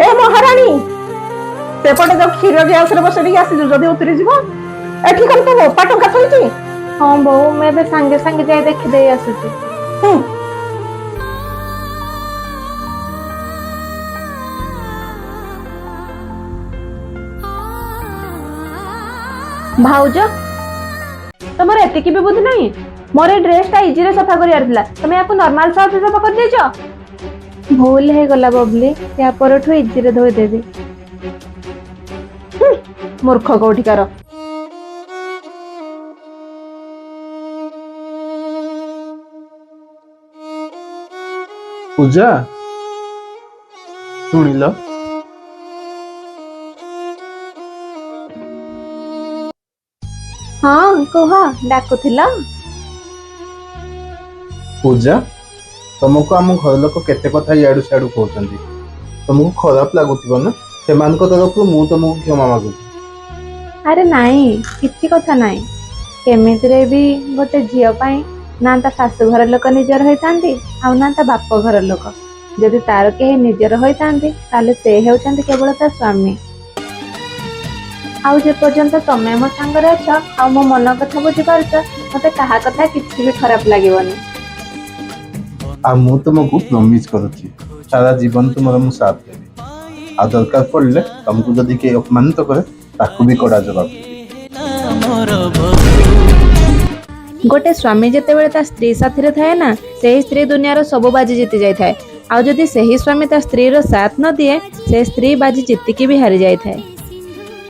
ए महारानी सेपटे जो क्षीर गैस रे बसरी आसी जदी उतरी जीव एठी कम तो मोपा टंका थईची। हाँ बहु मैं भी सांगे सांगे जाए देखी दे आसुची। भाउज तुम एतिकी भी बुद्धि नहीं मोर ड्रेस टा इजी रे सफा करियार थिला तुम याको नॉर्मल सर्फ सफा कर देछ। भूल हे गला बबली या परठु इजी रे धोई देबी। मूर्ख कोठिकार पूजा शुणिल हाँ कह डाकुथिला। पूजा तुमको आम घर लोक केते कथा इाड़ू सियाड़ू कहते तुमको खराब लगुव ना से तरफ मु तुमको क्षमा मागुची। अरे नाई किसी कथा नाई केमितिरे भी गोटे झील पाई ना ता शाशु घर लोक निजर होइतांती आ ना ता बाप घर लोक जदि तार के निजर होइतांती ताले से हेउचंती केवल ता स्वामी। आउ जे पर्यंत तमे मो संगरे अछ आ मो मन कथा बुझी पारछ मते कहा कथा किछि भी खराब लागिवनी। आ मु तुमको प्रॉमिस करूची सारा जीवन तुमरा मु साथ देबी आ दरकार पड़ले तुमको जदी के अपमानित करे ताकू भी कड़ा जवाब। गोटे स्वामी जेतेबेले ता स्त्री साथी रे थाए ना सेही स्त्री दुनियार सब बाजी जीति जाय थाए। आ जदि सेही स्वामी ता स्त्री रो साथ न दिए से स्त्री बाजी जीतिकी भी हारि जाय थाए।